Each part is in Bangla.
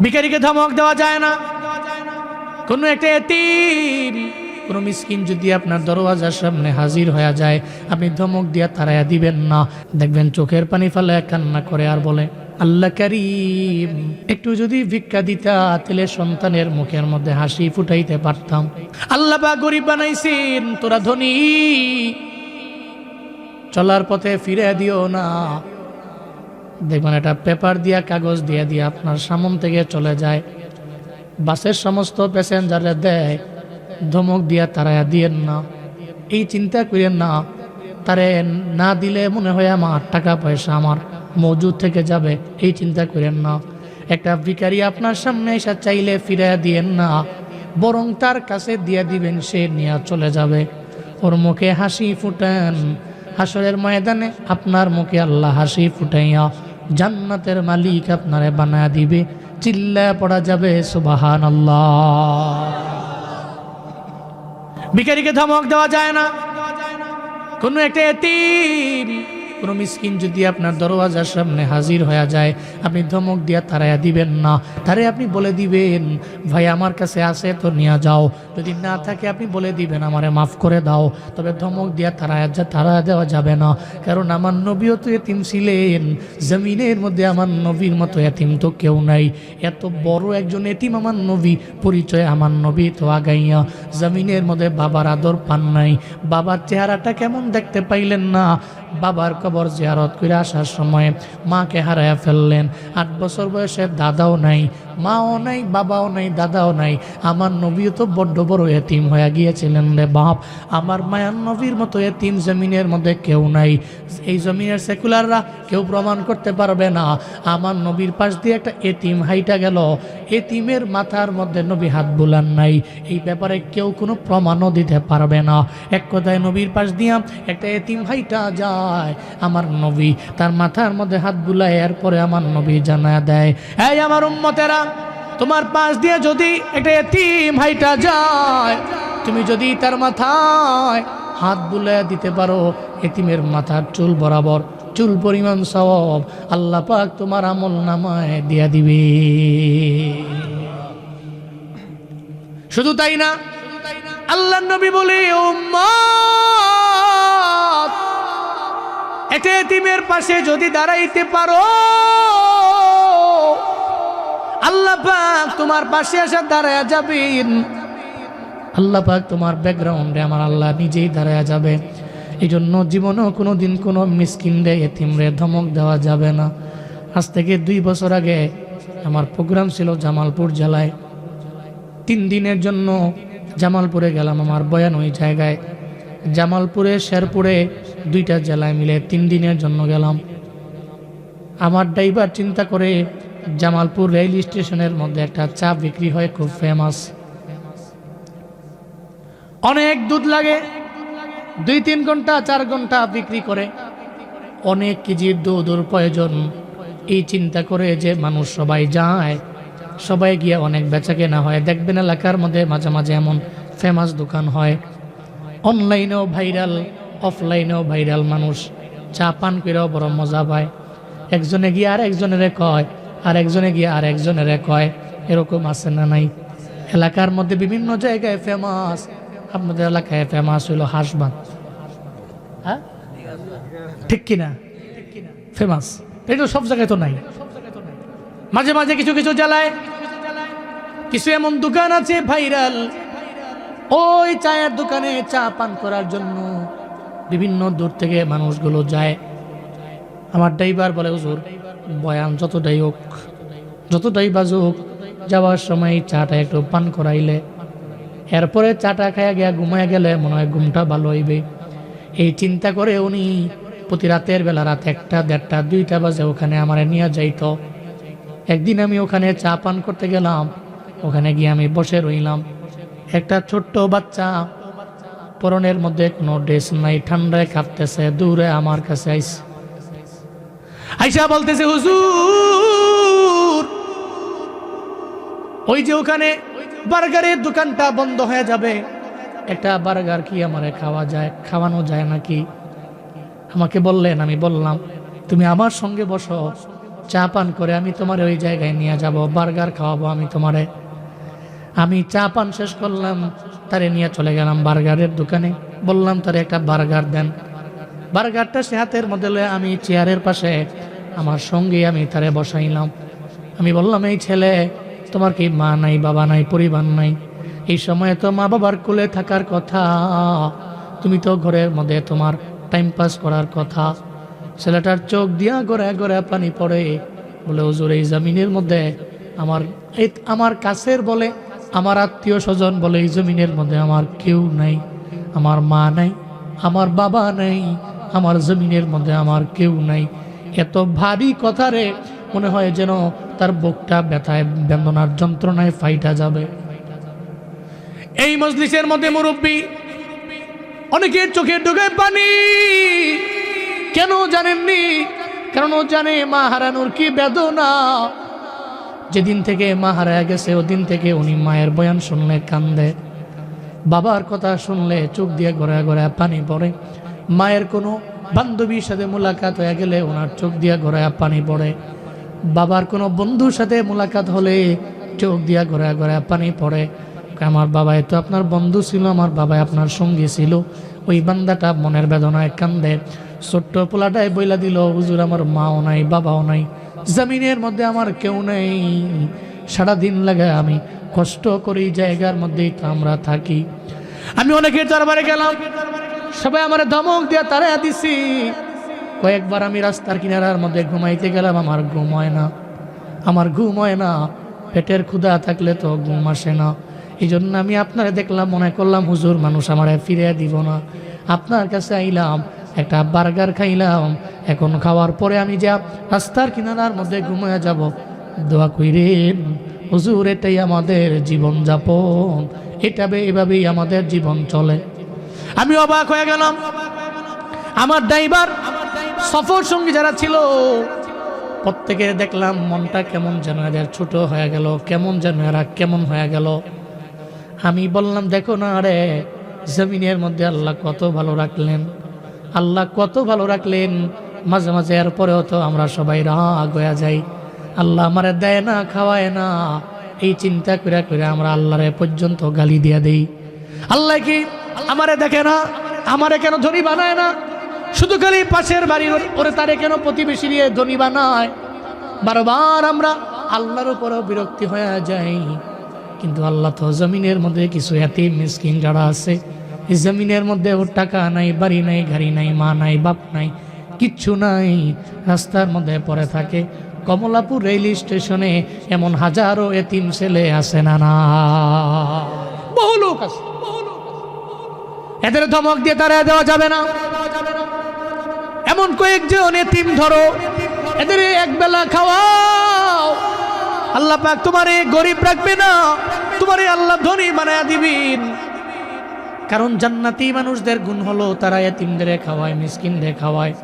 ভিখারিকে ধমক দেওয়া যায় না। কোনো একটা এতিম, কোনো মিসকিন যদি আপনার দরওয়াজার সামনে হাজির হয়ে যায়, আপনি ধমক দিয়া তাড়াইয়া দিবেন না। দেখবেন চোখের পানি ফেলে কান্না করে আর বলে, আল্লাহ কারীম, একটু যদি ভিক্ষা দিতা তাহলে সন্তানের মুখের মধ্যে হাসি ফুটাইতে পারতাম। আল্লাহ পাক গরিব বানাইছেন, তোরা ধনী, চলার পথে ফিরে দিও না। দেখবেন এটা পেপার দিয়া, কাগজ দিয়া দিয়া আপনার সামন থেকে চলে যায়। বাসের সমস্ত প্যাসেঞ্জারে দেয়, ধমক দিয়া তাড়াইয়া দিয়েন না। এই চিন্তা করেন না, তারে না দিলে মনে হয় আমার টাকা পয়সা আমার মজুদ থেকে যাবে, এই চিন্তা করেন না। একটা ভিখারি আপনার সামনে এসে চাইলে ফিরাইয়া দিয়েন না, বরং তার কাছে দিয়ে দিবেন, সে নিয়ে চলে যাবে। ওর মুখে হাসি ফুটান, হাসরের ময়দানে আপনার মুখে আল্লাহ হাসি ফুটাইয়া জান্নাতের মালিক আপনারে বানায়া দিবে। চিল্লায়া পড়া যাবে সুবহানাল্লাহ। ভিখারিকে ধমক দেওয়া যায় না। কোনো একটা এতিম, কোনো মিসকিন যদি আপনার দরওয়াজার সামনে হাজির হয়ে যায়, আপনি ধমক দিয়া তাড়াইয়া দিবেন না। তারে আপনি বলে দিবেন, ভাই আমার কাছে আছে তো নিয়ে যাও। যদি না থাকে আপনি বলে দিবেন, আমারে মাফ করে দাও। তবে ধমক দিয়া তাড়াইয়া দেওয়া যাবে না, কারণ আমার নবীও তো এতিম ছিলেন। জমিনের মধ্যে আমার নবীর মতো এতিম তো কেউ নাই। এত বড় একজন এতিম আমার নবী, পরিচয় আমার নবী তো আগাইয়া জমিনের মধ্যে বাবার আদর পান নাই। বাবার চেহারাটা কেমন দেখতে পাইলেন না। বাবার কবর জিয়ারত করে আসার সময় মাকে হারায়া ফেললেন। 8 বছর বয়সে দাদাও নাই, মাও নাই, বাবাও নাই, দাদাও নাই। আমার নবীও তো বড্ড বড় এতিম হয়ে গিয়েছিলেন রে বাপ। আমার মায়ার নবীর মতো এতিম জমিনের মধ্যে কেউ নাই। এই জমিনের সেকুলাররা কেউ প্রমাণ করতে পারবে না। আমার নবীর পাশ দিয়ে একটা এতিম হাইটা গেল, এতিমের মাথার মধ্যে নবী হাত বুলান নাই। এই ব্যাপারে কেউ কোনো প্রমাণও দিতে পারবে না। এক কথায় নবীর পাশ দিয়া একটা এতিম হাইটা যায়, আমার নবী তার মাথার মধ্যে হাত বুলায়, এরপরে আমার নবী জানায়া দেয়, এই আমার উম্মতেরা, তোমার পাশ দিয়ে যদি একটা এতিম হাইটা যায়, তুমি যদি তার মাথায় হাত বুলায় দিতে পারো, এতিমের মাথার চুল বরাবর চুল পরিমাণ সওয়াব আল্লাহ পাক তোমার আমল নামায় দিয়া দিবে। শুধু তাই না, আল্লাহর নবী বলে, উম্মত, একটা এতিমের পাশে যদি দাঁড়াইতে পারো, আল্লাহ পাক তোমার পাশে এসে দাঁড়ায়া যাবেন। আল্লাহ পাক তোমার ব্যাকগ্রাউন্ডে আমার আল্লাহ নিজেই দাঁড়ায়া যাবে। এই জন্য জীবনেও কোনো দিন কোনো মিসকিনরে, এতিমরে ধমক দেওয়া যাবে না। আজ থেকে 2 বছর আগে আমার প্রোগ্রাম ছিল জামালপুর জেলায়। 3 দিনের জন্য জামালপুরে গেলাম। আমার বয়ান ওই জায়গায়, জামালপুরে, শেরপুরে, 2টা জেলায় মিলে 3 দিনের জন্য গেলাম। আমার ড্রাইভার চিন্তা করে, জামালপুর রেল স্টেশনের মধ্যে একটা চা বিক্রি হয়, খুব ফেমাস, অনেক দুধ লাগে, 2-3 ঘন্টা 4 ঘন্টা বিক্রি করে, অনেক কেজির দুধের প্রয়োজন। এই চিন্তা করে যে মানুষ সবাই যায়, সবাই গিয়ে অনেক বেচা কেনা হয়। দেখবেন এলাকার মধ্যে মাঝে মাঝে এমন ফেমাস দোকান হয়, অনলাইনেও ভাইরাল, অফলাইনেও ভাইরাল। মানুষ চা পান করেও বড় মজা পায়। একজনে গিয়ে আর একজনেরে কয়, আর একজনে গিয়ে আর একজনেরে কয়, এরকম আছে না নাই? এলাকার মধ্যে বিভিন্ন জায়গায় ফেমাস। আপনাদের এলাকায় ফেমাস হইল হাঁসবাদ, হ্যাঁ ঠিক কিনা? ফেমাস এটা সব জায়গায় তো নাই। মাঝে মাঝে কিছু কিছু জেলায় কিছু এমন দোকান আছে ভাইরাল, ওই চায়ের দোকানে চা পান করার জন্য বিভিন্ন দূর থেকে মানুষগুলো যায়। আমার ড্রাইভার বলে, হুজুর বয়ান যতটাই হোক, যতটাই বাজুক, যাওয়ার সময় চাটা একটু পান করাইলে, এরপরে চাটা খাইয়া গিয়া ঘুমায় গেলে মনে হয় ঘুমটা ভালো হইবে। এই চিন্তা করে উনি প্রতি রাতের বেলা, রাত 1টা, 1:30, 2টা বাজে ওখানে আমার নিয়ে যাইতো। একদিন আমি ওখানে চা পান করতে গেলাম, ওখানে গিয়ে আমি বসে রইলাম। একটা ছোট্ট বাচ্চা, পরনের মধ্যে কোনো ড্রেস নাই, ঠান্ডায় কাঁপতেছে, দূরে আমার কাছে আইসা বলতেছে, হুজুর ওই যে ওখানে বার্গারের দোকানটা বন্ধ হয়ে যাবে, একটা বার্গার কি আমারে খাওয়ানো যায় নাকি? আমাকে বললেন। আমি বললাম, তুমি আমার সঙ্গে বসো, চা পান করে আমি তোমার ওই জায়গায় নিয়ে যাব, বার্গার খাওয়াবো আমি তোমারে। আমি চা পান শেষ করলাম, তারে নিয়ে চলে গেলাম বার্গারের দোকানে। বললাম তারে একটা বার্গার দেন। বার্গারটা সে হাতের মধ্যে লয়ে আমি চেয়ারের পাশে আমার সঙ্গে আমি তারে বসাইলাম। আমি বললাম, এই ছেলে, তোমার কি মা নাই, বাবা নাই, পরিবার নাই? এই সময়ে তো মা বাবার কোলে থাকার কথা, তুমি তো ঘরের মধ্যে তোমার টাইম পাস করার কথা। ছেলেটার চোখ দিয়া গড়ায় গড়ায় পানি পড়ে। বলে, হুজুর, এই জমিনের মধ্যে আমার কাছের বলে, আমার আত্মীয় স্বজন বলে, এই জমিনের মধ্যে আমার কেউ নাই। আমার মা নাই, আমার বাবা নাই, আমার জমিনের মধ্যে আমার কেউ নাই। এত ভারী কথা রে, মনে হয় যেন তার বুকটা ব্যথায় বেদনার যন্ত্রণায় ফাইটা যাবে। এই মজলিসের মধ্যে মুরব্বী, অনেকের চোখে ঢোকে পানি। কেন জানেননি? কারণ ও জানে মা হারানোর কি বেদনা। যেদিন থেকে মা হারায় গেছে, ওদিন থেকে উনি মায়ের বয়ান শুনলে কান্দে, বাবার কথা শুনলে চোখ দিয়ে গড়ায় গড়ায় পানি পড়ে। মায়ের কোনো বান্ধবীর সাথে মোলাকাত হয়ে গেলে ওনার চোখ দিয়ে গড়ায় পানি পড়ে। বাবার কোনো বন্ধুর সাথে মোলাকাত হলে চোখ দিয়ে গড়ায় গড়ায় পানি পড়ে। আমার বাবাই তো আপনার বন্ধু ছিল, আমার বাবাই আপনার সঙ্গী ছিল। ওই বান্দাটা মনের বেদনায় কান্দে। ছোট্ট পোলাটাই বইলা দিল, হুজুর, আমার মাও নাই, বাবাও নাই, জমিনের মধ্যে আমার কেউ নেই। সারাদিন লাগে আমি কষ্ট করি, জায়গার মধ্যেই তো আমরা থাকি। আমি অনেকের দরবারে গেলাম, সবাই আমার ধমক দিয়ে তারা দিছি। কয়েকবার আমি রাস্তার কিনারার মধ্যে ঘুমাইতে গেলাম, আমার ঘুম হয় না, আমার ঘুম হয় না। পেটের ক্ষুধা থাকলে তো ঘুম আসে না। এই জন্য আমি আপনারা দেখলাম, মনে করলাম হুজুর মানুষ আমারে ফিরে দিব না। আপনার কাছে আইলাম, একটা বার্গার খাইলাম। এখন খাওয়ার পরে আমি যা রাস্তার কিনারার মধ্যে ঘুমিয়ে যাব। দোয়া কইরেন হুজুর, এটাই আমাদের জীবন যাপন, এভাবেই আমাদের জীবন চলে। আমি অবাক হয়ে গেলাম। আমার ড্রাইভার, সফর সঙ্গী যারা ছিল, প্রত্যেকের দেখলাম মনটা কেমন যেন এদের ছোট হয়ে গেল, কেমন যেন এরা কেমন হয়ে গেল। আমি বললাম, দেখো না রে, জমিনের মধ্যে আল্লাহ কত ভালো রাখলেন, আল্লাহ কত ভালো রাখলেন। মাঝে মাঝে এরপরেও তো আমরা সবাই রাগ হয়ে যাই, আল্লাহ আমারে দেয় না, খাওয়ায় না। এই চিন্তা করে করে আমরা আল্লাহরে পর্যন্ত গালি দিয়া দেই। আল্লাহ কি আমারে দেখে না? আমারে কেন ধনী বানায় না? শুধু খালি পাশের বাড়ির ওরে তারে কেন প্রতিবেশী নিয়ে ধনী বানায়? বারবার আমরা আল্লাহর উপরও বিরক্তি হয়ে যাই। কিন্তু আল্লাহ তো জমিনের মধ্যে কিছু এতিম মিসকিন যারা আছে, এই জমিনের মধ্যে ওর টাকা নাই, বাড়ি নাই, গাড়ি নাই, মা নাই, বাপ নাই, কিচ্ছু নাই, রাস্তার মধ্যে পড়ে থাকে। কমলাপুর রেল স্টেশনে এমন হাজারো এতিম ছেলে আছে না? না, বহু লোক আছে। এদের ধমক দিয়ে তারা দেওয়া যাবে না। এমন কয়েকজন এতিম ধরো, এদের একবেলা খাওয়াও। আল্লাহ পাক তোমারে গরিব রাখবে না, তোমারে আল্লাহ ধনী বানায়া দিবেন। কারণ জান্নাতি মানুষদের গুণ হলো তারা এতিমদের খাওয়ায়, মিসকিনদের খাওয়ায়,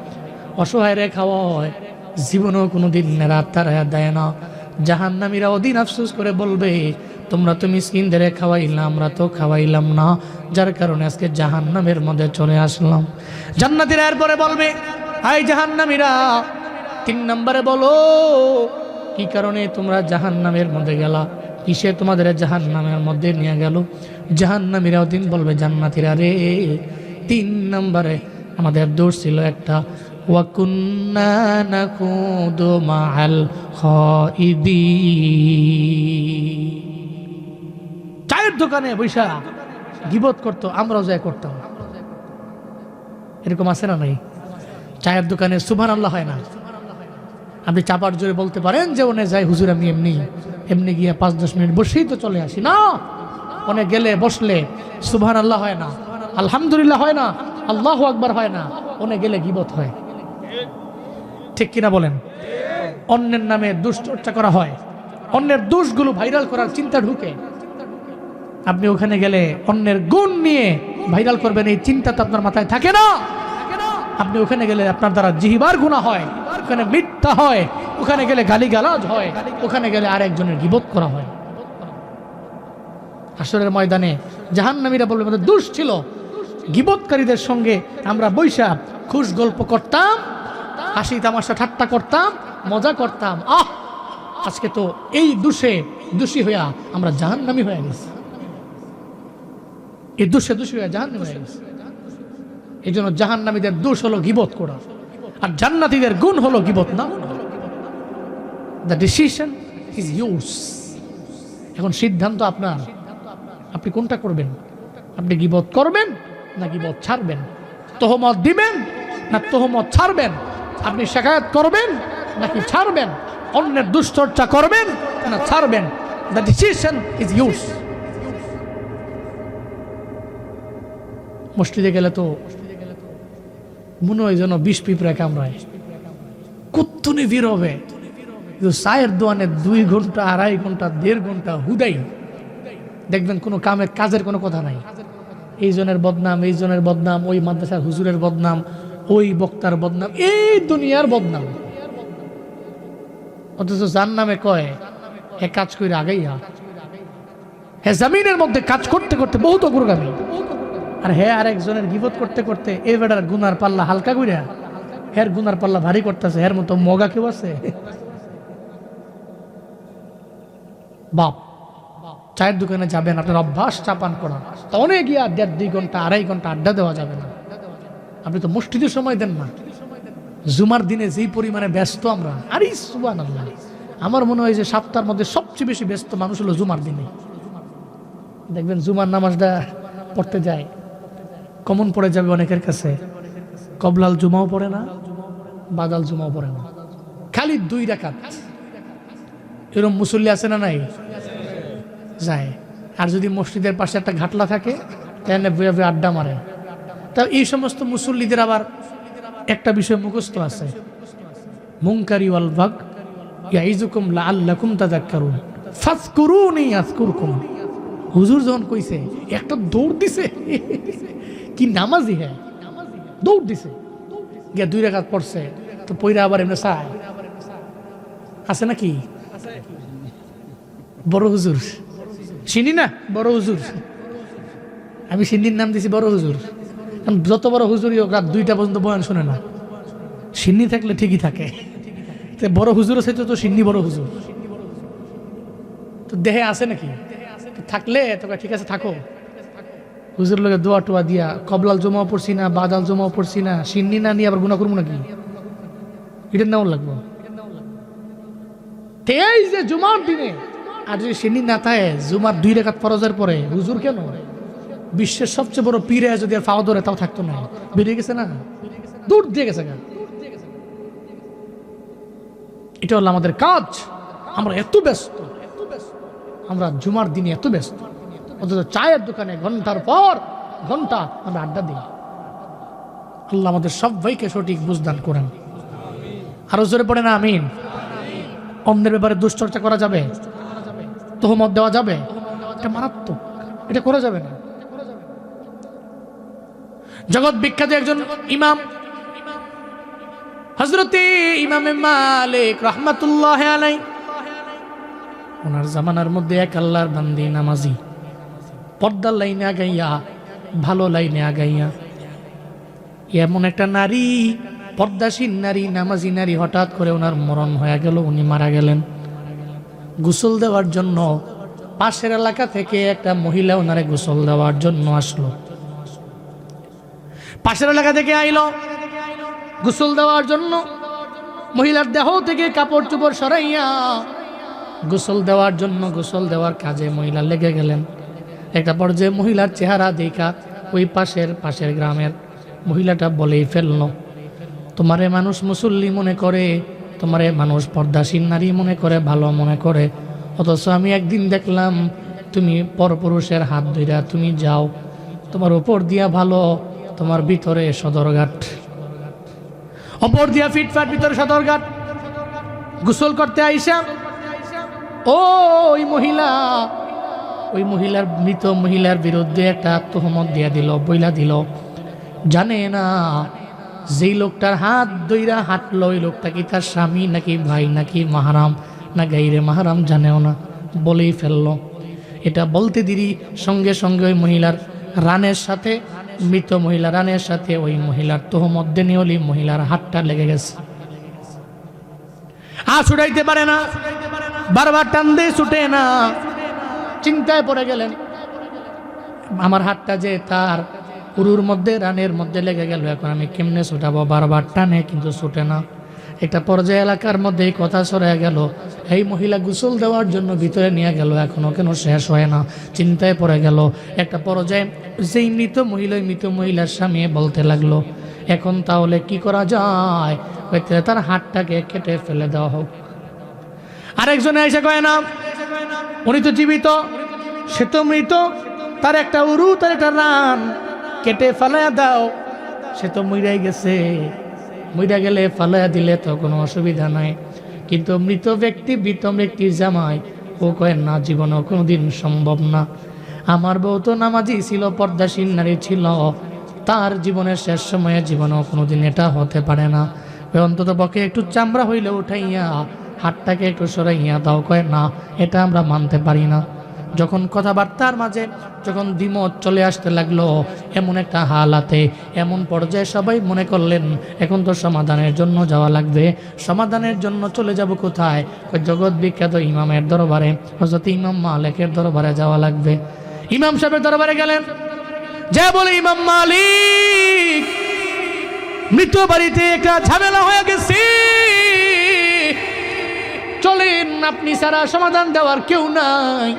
অসহায়রে খাওয়ায়, জীবনেও কোনোদিন নেরাত তারা দেয় না। জাহান্নামীরা ওদিন আফসোস করে বলবে, তোমরা তো মিসকিনদের খাওয়াইলাম, আমরা তো খাওয়াইলাম না, যার কারণে আজকে জাহান্নামের মধ্যে চলে আসলাম। জান্নাতীরা এরপরে বলবে, হাই জাহান্নামীরা, 3 নম্বরে বলো কি কারণে তোমরা জাহান্নামের মধ্যে গেলা, কিসে তোমাদের জাহান্নামের মধ্যে নিয়ে গেল? জাহান্নামীরা ওদিন বলবে, জান্নাতীরা রে, 3 নম্বরে আমাদের দোষ ছিল একটা, ওয়াকুন্না নাকুদু মাআল খাইদিন। চায়ের দোকানে বৈশা গীবত করতো, আমরাও যা করতাম। এরকম আছে না নাই? চায়ের দোকানে সুবহানাল্লাহ হয় না? আপনি চাপার জোরে বলতে পারেন যে ওনে যাই, হুজুর আমি এমনি গিয়ে 5-10 মিনিট বসেই তো চলে আসি। না, ওনে গেলে বসলে সুবহানাল্লাহ হয় না, আলহামদুলিল্লাহ হয় না, আল্লাহু আকবার হয় না, ওনে গেলে গীবত হয়। ঠিক কিনা বলেন? অন্যের নামে দুশ্চর্চা করা হয়, অন্যের দোষগুলো ভাইরাল করার চিন্তা ঢুকে। আপনি ওখানে গেলে অন্যের গুণ নিয়ে ভাইরাল করবেন, এই চিন্তা তো আপনার মাথায় থাকে না। আপনি ওখানে গেলে আপনার দ্বারা জিহ্বার গুনাহ হয়, ওখানে মিথ্যা হয়, ওখানে গেলে গালিগালাজ হয়, ওখানে গেলে আরেকজনের গীবত করা হয়। হাসরের ময়দানে জাহান্নামীরা বলবে, আমাদের দোষ ছিল, গীবতকারীদের সঙ্গে আমরা বৈশা খুশ গল্প করতাম, হাসি তামাশা ঠাট্টা করতাম, মজা করতাম, আজকে তো এই দোষী হইয়া আমরা জাহান্নামী হয়ে গেছি, এই দোষী হইয়া জাহান্নামী হয়ে গেছি। এই জন্য জাহান্নামীদের দোষ হলো গীবত করা, আর জান্নাতীদের গুণ হলো গীবত না। The decision is yours. এখন সিদ্ধান্ত আপনার, আপনি কোনটা করবেন? আপনি গীবত করবেন না গীবত ছাড়বেন? তহমত দিবেন না তহমত ছাড়বেন? আপনি শিকায়ত করবেন নাকি ছাড়বেন? অন্যের দুশ্চর্চা করবেন না ছাড়বেন? The decision is yours. মসজিদে গেলে তো মনে হয় যেন 20 পিঁপড়া কামড়ায়, কুত্তুনি ভিড় হবে। চায়ের দোয়ানে 2 ঘন্টা 2.5 ঘন্টা 1.5 ঘন্টা হুদাই দেখবেন কোনো কাজের কোনো কথা নাই। এই জনের বদনাম, এই জনের বদনাম, ওই মাদ্রাসার হুজুরের বদনাম, ওই বক্তার বদনাম, এই দুনিয়ার বদনাম। অথচ যার নামে কয় হে কাজ করে আগাইয়া, হে জমিনের মধ্যে কাজ করতে করতে বহুত অগ্রগামী, আর হে আরেকজনের গীবত করতে করতে এই বেটার গুনার পাল্লা হালকা কইরা হের গুনার পাল্লা ভারী করতেছে। হের মতো মগা কেউ আছে? বাপ, চায়ের দোকানে যাবেন, আপনার অভ্যাস চা পান করা, তা অনেক গিয়া 1.5-2 ঘন্টা 2.5 ঘন্টা আড্ডা দেওয়া যাবে না। আপনি তো মসজিদে সময় দেন না। জুমার দিনে যেই পরিমাণে ব্যস্ত আমরা, আরে সুবহানাল্লাহ, আমার মনে হয় যে সপ্তাহের মধ্যে সবচেয়ে বেশি ব্যস্ত মানুষ হলো জুমার দিনে। দেখবেন জুমার নামাজটা পড়তে যায়, কমন পড়ে যাবে অনেকের কাছে, কবলাল জুমাও পড়ে না, বাদাল জুমাও পড়ে না, খালি 2 রাকাত। এরকম মুসল্লি আছে না নাই? যায়। আর যদি মসজিদের পাশে একটা ঘাটলা থাকে তাহলে বইয়া বইয়া আড্ডা মারে। তা এই সমস্ত মুসল্লিদের আবার একটা বিষয় মুখস্থ আছে, মুনকারি ওয়াল বাগ ইয়াইজুকুম লাআল্লাকুম তাযাক্কারুন ফাযকুরুনি আযকুরকুম। হুজুর যখন কইছে একটা দৌড় দিছে, কি নামাজি হ্যাঁ, দৌড় দিছে গিয়া 2 রাকাত পড়ছে, তো পইরা আবার এমনি চায় আছে নাকি? বড় হুজুর চিনি না, বড় হুজুর, আমি সিন্নির নাম দিছি বড় হুজুর। কারণ যত বড় হুজুরই হোক রাত 2টা পর্যন্ত বয়ান শোনে না। সিন্নি থাকলে ঠিকই থাকে, তো বড় হুজুর আছে তো সিন্নি বড় হুজুর তো দেহে আছে নাকি? থাকলে তোকে ঠিক আছে থাকো, হুজুর লোকে দোয়া টোয়া দিয়া কবলাল জমাও পড়ছি না, বাদাল জমাও পড়ছি না, সিন্নি না নিয়ে আবার গুণা করবো নাকি? এটার নাম লাগবো। এই যে জুমার দিনে আর যদি সিন্নি না থাকে, জুমার 2 রাকাত ফরজের পরে হুজুর কেন বিশ্বের সবচেয়ে বড় পীরে যদি আর ফাওয়া ধরে তাও থাকতো না, বেরিয়ে গেছে না, দূর দিয়ে গেছে। এটা হলো আমাদের কাজ। আমরা এত ব্যস্ত, আমরা জুমার দিনে এত ব্যস্ত, অথচ চায়ের দোকানে ঘন্টার পর ঘন্টা আমরা আড্ডা দিই। আল্লাহ আমাদের সবাইকে সঠিক বুঝদান করেন। আরো জোরে পড়ে না আমিন। অন্যের ব্যাপারে দুশ্চর্চা করা যাবে? তহমত দেওয়া যাবে? এটা মারাত্মক, এটা করা যাবে না। জগৎ বিখ্যাত একজন ইমাম হযরতে ইমামে মালিক রাহমাতুল্লাহি আলাইহি, ওনার জামানার মধ্যে এক আল্লাহর বান্দি নামাজি, পর্দার লাইনে আগাইয়া, ভালো লাইনে আগাইয়া, এমন একটা নারী, পর্দাসীন নারী, নামাজি নারী, হঠাৎ করে ওনার মরণ হয়ে গেল, উনি মারা গেলেন। গোসল দেওয়ার জন্য পাশের এলাকা থেকে একটা মহিলা ওনারে গোসল দেওয়ার জন্য আসলো। পাশের এলাকা থেকে আইলো গোসল দেওয়ার জন্য, মহিলার দেহ থেকে কাপড় চোপড় সরাইয়া গোসল দেওয়ার জন্য, গোসল দেওয়ার কাজে মহিলা লেগে গেলেন। একটা পর্যায়ে মহিলার চেহারা দেখা ওই পাশের গ্রামের মহিলাটা বলেই ফেলল, তোমারে মানুষ মুসল্লি মনে করে, তোমারে মানুষ পর্দাসীন নারী মনে করে, ভালো মনে করে, অথচ আমি একদিন দেখলাম তুমি পরপুরুষের হাত ধইরা তুমি যাও, তোমার উপর দিয়া ভালো, তোমার ভিতরে সদরঘাট, অপর দিয়া ফিটফাট, ভিতরে সদরঘাট। গোসল করতে আইসা ওই মহিলার মৃত মহিলার বিরুদ্ধে একটা তহমত দিয়া দিল, বইলা দিল, জানে না যেই লোকটার হাত ধইরা হাঁটলো ওই লোকটা কি তার স্বামী নাকি ভাই নাকি মাহারাম না গাইরে মাহারাম জানেও না, বলেই ফেললো। এটা বলতে দেরি সঙ্গে সঙ্গে ওই মহিলার রানের সাথে, মৃত মহিলা রানের সাথে ওই মহিলার তহমত দেনে হলি মহিলার হাতটা লেগে গেছে। ছুটাইতে পারে না, বারবার টান দিয়ে ছুটে না। চিন্তায় পড়ে গেলেন, আমার হাতটা যে তার উরুর মধ্যে রানের মধ্যে লেগে গেল, এখন আমি কেমনে ছুটাবো? বারবার টানে কিন্তু ছুটে না। একটা পর্যায়ে এলাকার মধ্যে এই কথা ছড়ায় গেল, এই মহিলা গোসল দেওয়ার জন্য ভিতরে নিয়ে গেল, এখনো কেন শেষ হয় না? চিন্তায় পড়ে গেল। একটা পর্যায়ে যেই মৃত মহিলার স্বামী বলতে লাগলো, এখন তাহলে কি করা যায়? তার হাতটাকে কেটে ফেলে দেওয়া হোক। আরেকজনে এসে কয় না, উনি তো জীবিত, সে তো মৃত, তার একটা উরু, তার একটা রান কেটে ফালাইয়া দাও, সে তো মইরাই গেছে, মইরা গেলে ফালাইয়া দিলে তো কোনো অসুবিধা নাই। কিন্তু মৃত ব্যক্তির জামাই ও কয় না, জীবনেও কোনোদিন সম্ভব না। আমার বউ তো নামাজি ছিল, পর্দাসীন নারী ছিল, তার জীবনের শেষ সময়ে জীবনেও কোনোদিন এটা হতে পারে না। অন্তত পক্ষে একটু চামড়া হইলে উঠাইয়া হাতটাকে একটু সরাইয়া দাও। কয় না, এটা আমরা মানতে পারি না। যখন কথাবার্তার মাঝে যখন দ্বিমত চলে আসতে লাগলো, এমন একটা হালাতে, এমন পর্যায়ে সবাই মনে করলেন এখন তো সমাধানের জন্য যাওয়া লাগবে। সমাধানের জন্য চলে যাব কোথায়? জগৎ বিখ্যাত ইমামের দরবারে, হযরত ইমাম মালিকের দরবারে যাওয়া লাগবে। ইমাম সাহেবের দরবারে গেলেন, যা বলে, ইমাম মালিক, মৃত বাড়িতে একটা ঝামেলা হয়ে গেছে, চলেন, আপনি ছাড়া সমাধান দেওয়ার কেউ নাই।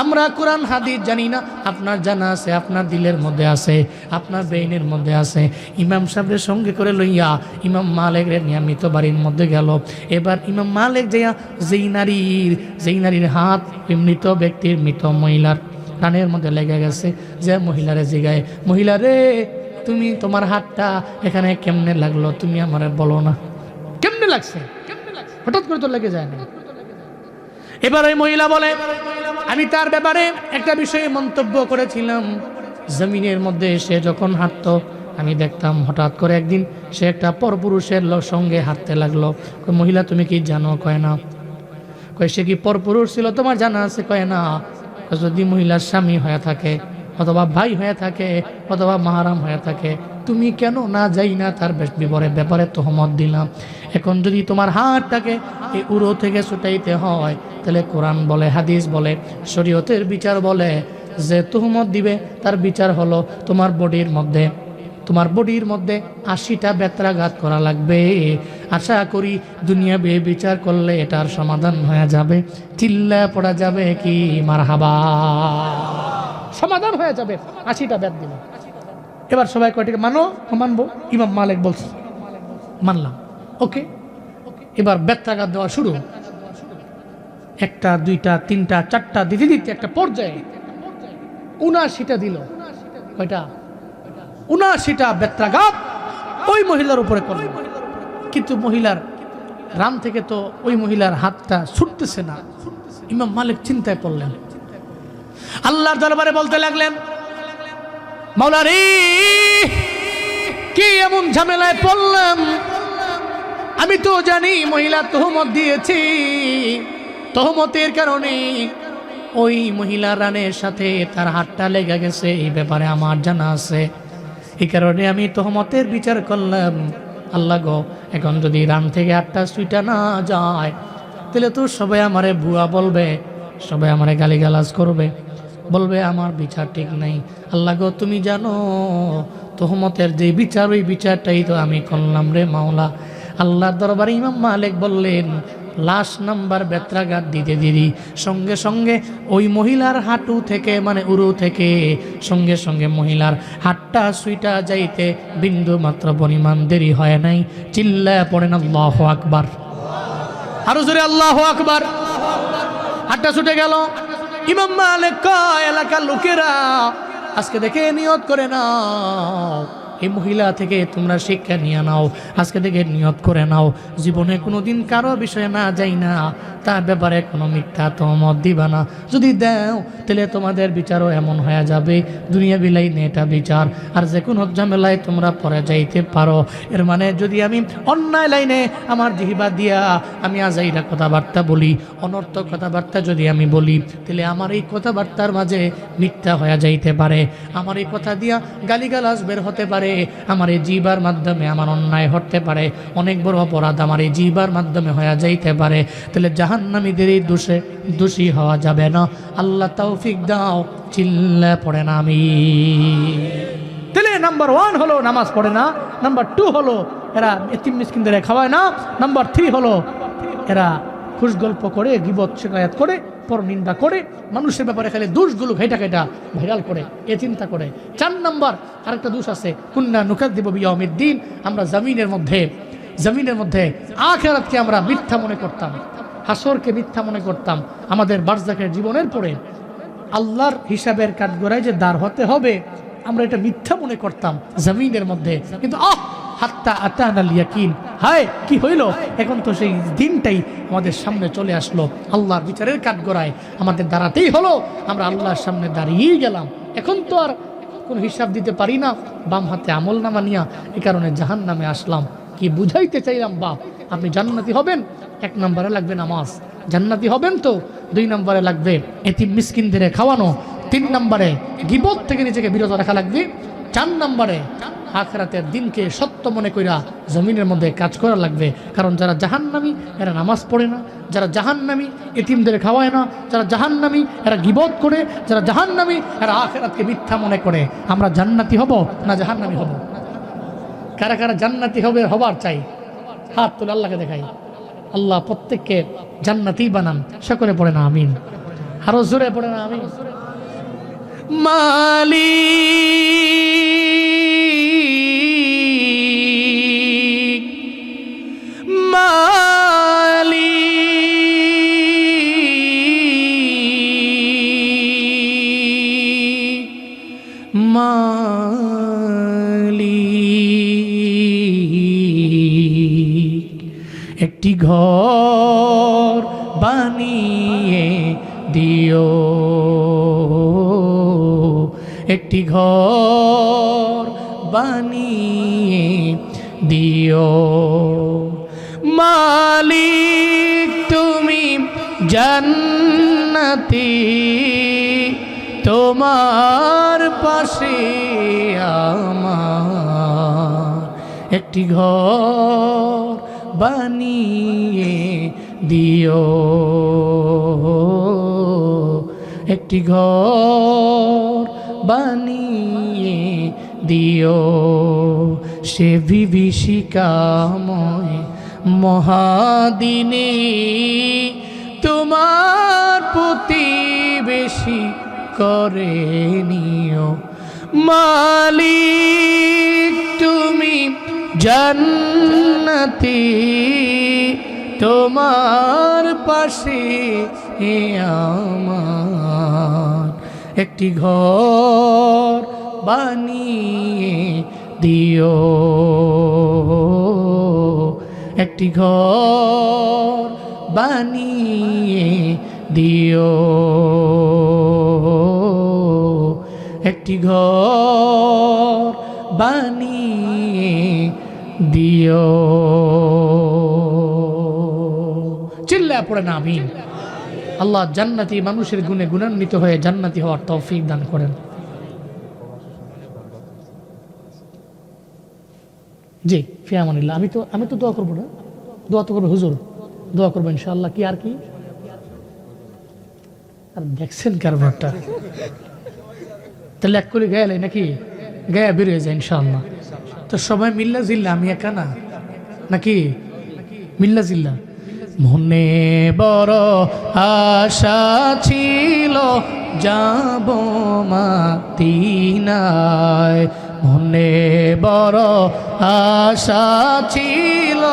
আমরা কোরআন হাদিস জানি না, আপনার জানা আছে, আপনার দিলের মধ্যে আছে, আপনার ব্রেইনের মধ্যে আছে। ইমাম সাহেবের সঙ্গে করে লইয়া ইমাম মালিকের নিয়মিত বাড়ির মধ্যে গেল। এবার ইমাম মালিক যাইয়া যেই নারীর হাত মৃত ব্যক্তির, মৃত মহিলার কানের মধ্যে লেগে গেছে, যে মহিলারে জিগায়, মহিলা রে, তুমি তোমার হাতটা এখানে কেমনে লাগলো? তুমি আমারে বলো না, কেমনে লাগছে? হঠাৎ করে তো লেগে যায় না। এবার ওই মহিলা বলে, আমি তার ব্যাপারে একটা বিষয়ে মন্তব্য করেছিলাম। জমিনের মধ্যে সে যখন হাঁটতো, আমি দেখতাম হঠাৎ করে একদিন সে একটা পরপুরুষের সঙ্গে হাঁটতে লাগলো। মহিলা, তুমি কি জানো? কয় না। কয়, সে কি পরপুরুষ ছিল? তোমার জানা আছে? কয় না। যদি মহিলার স্বামী হয়ে থাকে, অথবা ভাই হয়ে থাকে, অথবা মাহারাম হয়ে থাকে, তুমি কেন না যাই না তার ব্যাপারে তহমত দিলাম? এখন যদি তোমার হাতটাকে এই উরো থেকে ছুটাইতে হয়, তাহলে কোরআন বলে, হাদিস বলে, শরীয়তের বিচার বলে যে তহমত দিবে, তার বিচার হলো তোমার বডির মধ্যে 80টা বেত্রাঘাত করা লাগবে। আশা করি দুনিয়া বিচার করলে এটার সমাধান হয়ে যাবে। চিল্লা পড়া যাবে কি মারহাবা, সমাধান হয়ে যাবে। 80টা বেত দিবে। এবার সবাই কয়টিকে মানবো? ইমাম মালিক বলছে, মানলাম, ওকে। এবার বেত্রাঘাত দেওয়া শুরু, 1টা 2টা 3টা 4টা দিতে দিতে একটা পর্যায়ে 79টা দিল। কয়টা? 79টা বেত্রাঘাত ওই মহিলার উপরে করল। কিন্তু মহিলার রান থেকে তো ওই মহিলার হাতটা ছুটতেছে না। ইমাম মালিক চিন্তায় পড়লেন, আল্লাহর দরবারে বলতে লাগলেন, মাওলা রে, কি এমন ঝামেলায় পড়লাম? আমি তো জানি মহিলা তহমত দিয়েছি, তহমতের কারণে ওই মহিলার রানের সাথে তার হাতটা লেগে গেছে, এই ব্যাপারে আমার জানা আছে। এই কারণে আমি তহমতের বিচার করলাম। আল্লাহ গো, এখন যদি রান থেকে হাতটা ছুটা না যায়, তাহলে তো সবাই আমারে বুয়া বলবে, সবাই আমারে গালিগালাজ করবে, বলবে আমার বিচার ঠিক নাই। আল্লাহ গো, তুমি জানো তহমতের যে বিচার, ওই বিচারটাই তো আমি করলাম রে মাওলা। আল্লাহর দরবারে ইমাম মালিক বললেন, লাশ নাম্বার বেত্রাঘাত দিতে দিদি সঙ্গে সঙ্গে ওই মহিলার হাঁটু থেকে, মানে উরু থেকে সঙ্গে সঙ্গে মহিলার হাতটা সুইটা যাইতে বিন্দু মাত্র পরিমাণ দেরি হয় নাই। চিল্লায় পড়েন আল্লাহু আকবার, আরো জোরে আল্লাহু আকবার। হাতটা ছুটে গেল। ইমাম মালিক কয়, এলাকার লোকেরা আজকে দেখে নিয়ত করে নাও, এই মহিলা থেকে তোমরা শিক্ষা নিয়ে নাও, আজকে থেকে নিয়ত করে নাও, জীবনে কোনোদিন কারো বিষয়ে না যাই না, তার ব্যাপারে কোনো মিথ্যা তহমত দিবা না। যদি দাও তাহলে তোমাদের বিচারও এমন হয়ে যাবে, দুনিয়া বিলাই নে এটা বিচার, আর যে কোনো ঝামেলায় তোমরা পরে যাইতে পারো। এর মানে যদি আমি অন্যায় লাইনে আমার জিহ্বা দিয়া আমি আজাইরা কথাবার্তা বলি, অনর্থক কথাবার্তা যদি আমি বলি, তাহলে আমার এই কথাবার্তার মাঝে মিথ্যা হয়ে যাইতে পারে, আমার এই কথা দিয়া গালিগালাজ বের হতে পারে। আমার এই জিহ্বার মাধ্যমে আমার অন্যায় হতে পারে, অনেক বড় অপরাধ আমার এই জিহ্বার মাধ্যমে হয়ে যাইতে পারে, তাহলে জাহান্নামীদের এই দোষী হওয়া যাবে না। আল্লাহ তৌফিক দাও, চিল্লা পড়ে না আমি। তাহলে নাম্বার 1 হলো নামাজ পড়ে না, নাম্বার 2 হলো এরা এতিম মিসকিনদের খাওয়ায় না, নাম্বার 3 হলো এরা খুশ গল্প করে, গীবত শিকায়াত করে, পরনিন্দা করে, মানুষের ব্যাপারে খালি দোষগুলো ঘেটা ভাইরাল করে, এ চিন্তা করে। 4 নাম্বার আরেকটা দোষ আছে, কুন্না নুকাযযিবু বিয়াউমিদ্দিন, আমরা জমিনের মধ্যে আখিরাতকে আমরা মিথ্যা মনে করতাম, হাসরকে মিথ্যা মনে করতাম। আমাদের বারজাখের জীবনের পরে আল্লাহর হিসাবের কাঠগড়ায় যে দাঁড় হতে হবে, আমরা এটা মিথ্যা মনে করতাম জমিনের মধ্যে। কিন্তু হাত্তা আতানাল ইয়াকিন, হায় কি হইল, এখন তো সেই দিনটাই আমাদের সামনে চলে আসলো। আল্লাহর বিচারের কাঠগড়ায় আমাদের দাঁড়াতেই হলো, আমরা আল্লাহর সামনে দাঁড়িয়েই গেলাম। এখন তো আর কোনো হিসাব দিতে পারি না, বাম হাতে আমল নামা নিয়া, এই কারণে জাহান্নামে আসলাম। কি বুঝাইতে চাইলাম, বাপ আপনি জান্নাতি হবেন, 1 নম্বরে লাগবে নামাজ, জান্নাতি হবেন তো 2 নম্বরে লাগবে এতিম মিসকিনদের খাওয়ানো, 3 নম্বরে গীবত থেকে নিজেকে বিরত রাখা লাগবে, 4 নম্বরে আখিরাতের দিনকে সত্য মনে কইরা জমিনের মধ্যে কাজ করা লাগবে। কারণ যারা জাহান্নামী এরা নামাজ পড়ে না, যারা জাহান্নামী এতিমদের খাওয়ায় না, যারা জাহান্নামী এরা গীবত করে, যারা জাহান্নামী এরা আখিরাতকে মিথ্যা মনে করে। আমরা জান্নাতি হব না জাহান্নামী হব? কারা কারা জান্নাতি হবার চাই? হাত তুলে আল্লাহকে দেখাই। আল্লাহ প্রত্যেককে জান্নাতি বানান, সকলে পড়ে না আমিন, আরো জোরে পড়ে না আমিন। মালিক মালিক মালিক, একটি ঘর বানিয়ে দিও, একটি ঘর বানিয়ে দিও। মালিক তুমি জান্নাতি, তোমার পাশে আমার একটি ঘর বানিয়ে দিও, একটি ঘর বানিয়ে দিও। সে বিভীষিকাময় মহাদিনে তোমার প্রতিবেশী করে নিও। মালিক তুমি জান্নাতি, তোমার পাশে আমার একটি ঘর বানিয়ে দিও, একটি ঘর বানিয়ে দিও, একটি ঘর বানিয়ে দিও। চিল্লায় পড়ে না আমিন। আল্লাহ জান্নাতি মানুষের গুণে গুণান্বিত হয়ে জান্নাতি হওয়ার তৌফিক দান করেন। জি ফিয়ামানিল্লাহ। আমি তো দোয়া করবো না, দোয়া তো করবো হুজুর, দোয়া করবো ইনশাআল্লাহ। কি আর কি আর দেখছেন কারবারটা, তাহলে এক করে গেলে নাকি গায়ে বেরিয়ে যায় ইনশাআল্লাহ। তো সবাই মিল্লা জিল্লা, আমি একা না নাকি? মিল্লা জিল্লা। মনে বড় আশা ছিল যাব মদিনায়, মনে বড় আশা ছিল,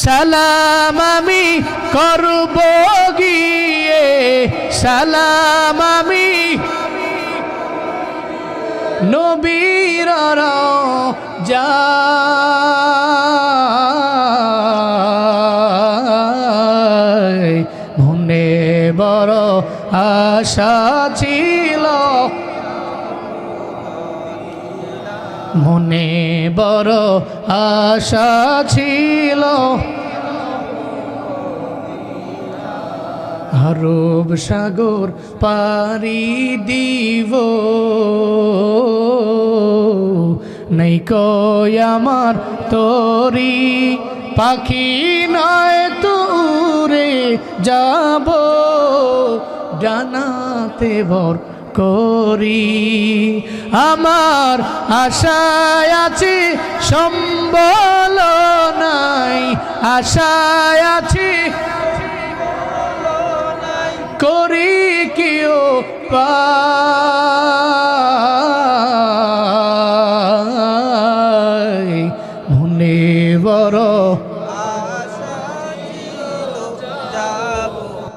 সালাম আমি করব গিয়ে, সালাম আমি নবীর রওজায়, মনে বড় আশা ছিল, মনে বড় আশা ছিল, আরব সাগর পারি দিব নাই কই আমার তোরি পাখি নয় তুরে যাব জানাতে ভর করি আমার আশায় আছি সম্বল নাই আশায় আছি করি কেউ পা